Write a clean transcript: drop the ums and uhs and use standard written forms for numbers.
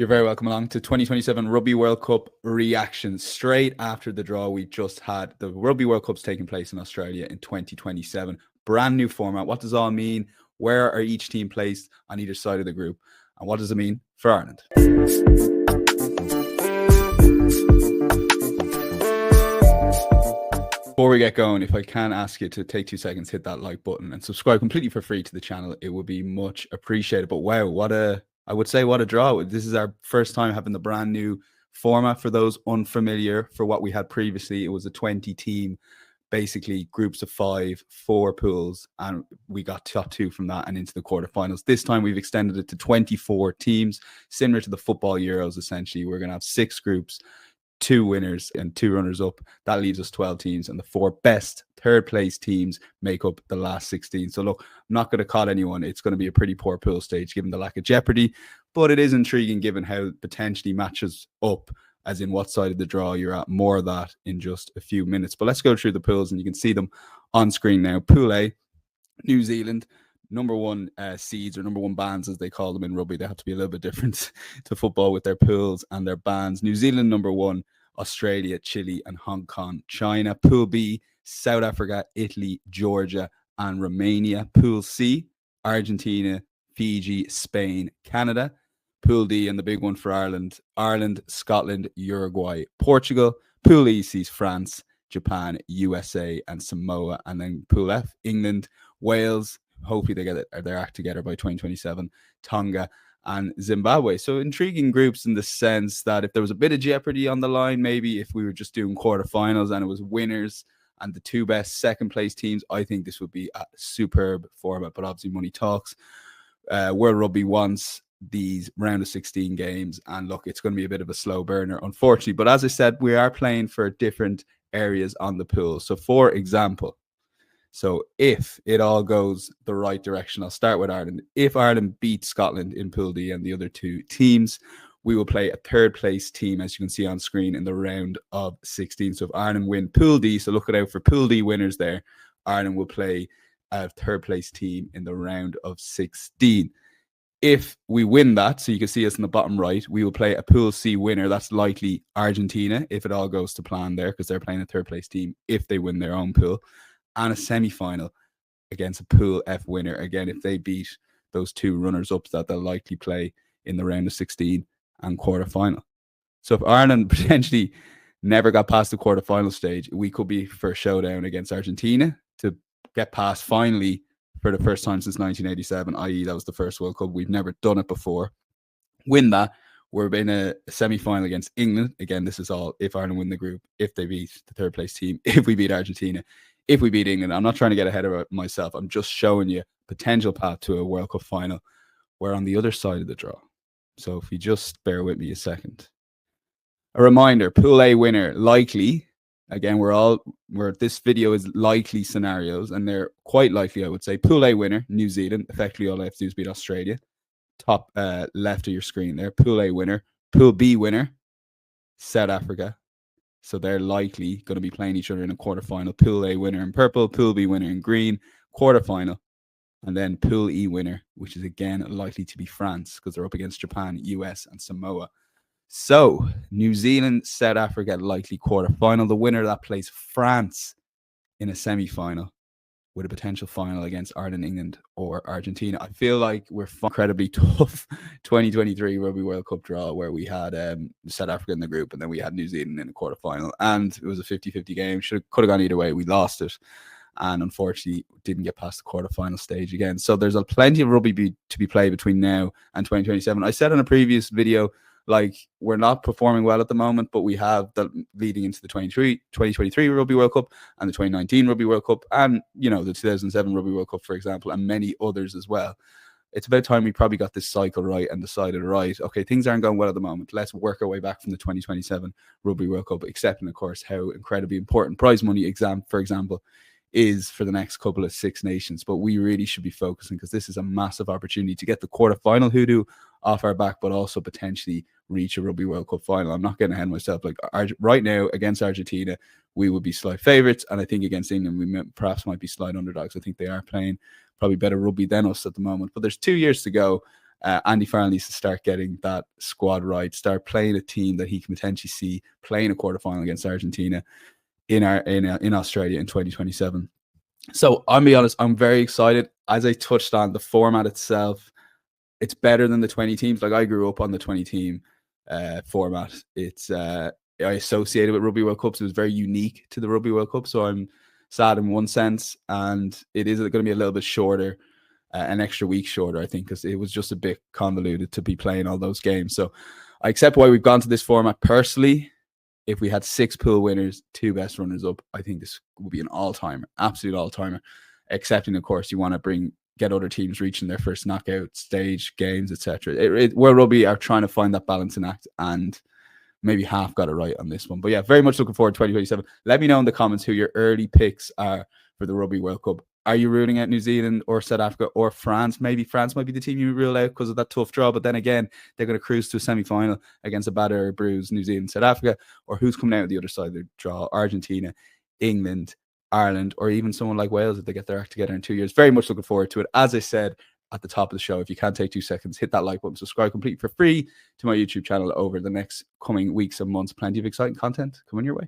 You're very welcome along to 2027 Rugby World Cup reaction. Straight after the draw we just had, the Rugby World Cup's taking place in Australia in 2027. Brand new format. What does it all mean? Where are each team placed on either side of the group? And what does it mean for Ireland? Before we get going, if I can ask you to take 2 seconds, hit that like button and subscribe completely for free to the channel, it would be much appreciated. But wow, what a draw. This is our first time having the brand new format. For those unfamiliar, for what we had previously, it was a 20 team, basically groups of 5, 4 pools, and we got top 2 from that and into the quarterfinals. This time we've extended it to 24 teams, similar to the football Euros. Essentially, we're going to have 6 groups, 2 winners and 2 runners up. That leaves us 12 teams, and the 4 best third place teams make up the last 16. So look, I'm not going to call anyone. It's going to be a pretty poor pool stage given the lack of jeopardy, but it is intriguing given how it potentially matches up, as in what side of the draw you're at. More of that in just a few minutes. But let's go through the pools and you can see them on screen now. Pool A, New Zealand, number 1 seeds, or number 1 bands as they call them in rugby. They have to be a little bit different to football with their pools and their bands. New Zealand number 1, Australia, Chile and Hong Kong, China. Pool B, South Africa, Italy, Georgia and Romania. Pool C, Argentina, Fiji, Spain, Canada. Pool D, and the big one for Ireland, Scotland, Uruguay, Portugal. Pool E sees France, Japan, USA and Samoa. And then Pool F, England, Wales, hopefully they get their act together by 2027, Tonga and Zimbabwe. So intriguing groups in the sense that if there was a bit of jeopardy on the line, maybe if we were just doing quarterfinals and it was winners and the 2 best second place teams, I think this would be a superb format. But obviously money talks. World Rugby wants these round of 16 games, and look, it's going to be a bit of a slow burner, unfortunately. But as I said, we are playing for different areas on the pool. So for example, if it all goes the right direction, I'll start with Ireland. If Ireland beats Scotland in Pool D and the other 2 teams, we will play a third place team, as you can see on screen, in the round of 16. So if Ireland win Pool D, so look out for Pool D winners there, Ireland will play a third place team in the round of 16. If we win that, so you can see us in the bottom right, we will play a Pool C winner. That's likely Argentina, if it all goes to plan there, because they're playing a third place team if they win their own pool. And a semi-final against a Pool F winner. Again, if they beat those 2 runners-ups that they'll likely play in the round of 16 and quarterfinal. So if Ireland potentially never got past the quarterfinal stage, we could be for a showdown against Argentina to get past finally for the first time since 1987, i.e. that was the first World Cup. We've never done it before. Win that, we're in a semi-final against England. Again, this is all if Ireland win the group, if they beat the third place team, if we beat Argentina, if we beat England. I'm not trying to get ahead of myself. I'm just showing you potential path to a World Cup final. We're on the other side of the draw. So if you just bear with me a second. A reminder, Pool A winner, likely. Again, this video is likely scenarios, and they're quite likely, I would say. Pool A winner, New Zealand. Effectively, all they have to do is beat Australia. Top left of your screen there. Pool A winner. Pool B winner, South Africa. So they're likely going to be playing each other in a quarterfinal. Pool A winner in purple, Pool B winner in green, quarterfinal. And then Pool E winner, which is again likely to be France, because they're up against Japan, US and Samoa. So New Zealand, South Africa, likely quarterfinal. The winner of that plays France in a semi-final with a potential final against Ireland, England or Argentina. I feel like we're incredibly tough 2023 Rugby World Cup draw, where we had South Africa in the group and then we had New Zealand in the quarterfinal, and it was a 50-50 game. Could have gone either way. We lost it and unfortunately didn't get past the quarterfinal stage again. So there's plenty of rugby to be played between now and 2027. I said in a previous video, like, we're not performing well at the moment, but we have the leading into the 2023 Rugby World Cup and the 2019 Rugby World Cup and, the 2007 Rugby World Cup, for example, and many others as well. It's about time we probably got this cycle right and decided, right, okay, things aren't going well at the moment. Let's work our way back from the 2027 Rugby World Cup, accepting, of course, how incredibly important prize money, for example, is for the next couple of Six Nations. But we really should be focusing, because this is a massive opportunity to get the quarterfinal hoodoo off our back, but also potentially reach a Rugby World Cup final. I'm not getting ahead of myself. Like, right now against Argentina, we would be slight favourites, and I think against England we perhaps might be slight underdogs. I think they are playing probably better rugby than us at the moment, but there's 2 years to go, Andy Farrell needs to start getting that squad right, start playing a team that he can potentially see playing a quarterfinal against Argentina in Australia in 2027. So I'll be honest, I'm very excited. As I touched on, the format itself, it's better than the 20 teams. Like, I grew up on the 20 team format. It's I associated with Rugby World Cups. It was very unique to the Rugby World Cup. So I'm sad in one sense, and it is going to be a little bit shorter, an extra week shorter, I think, because it was just a bit convoluted to be playing all those games. So I accept why we've gone to this format. Personally, if we had 6 pool winners, 2 best runners up, I think this would be an all-timer, absolute all-timer. Excepting, of course, you want to get other teams reaching their first knockout stage games, etc. World Rugby are trying to find that balancing act, and maybe half got it right on this one. But yeah, very much looking forward to 2027. Let me know in the comments who your early picks are for the Rugby World Cup. Are you ruling out New Zealand or South Africa or France? Maybe France might be the team you rule out because of that tough draw. But then again, they're going to cruise to a semi-final against a batter or bruise New Zealand, South Africa. Or who's coming out of the other side of the draw? Argentina, England, Ireland, or even someone like Wales if they get their act together in 2 years. Very much looking forward to it. As I said at the top of the show, if you can't take 2 seconds, hit that like button, subscribe completely for free to my YouTube channel over the next coming weeks and months. Plenty of exciting content coming your way.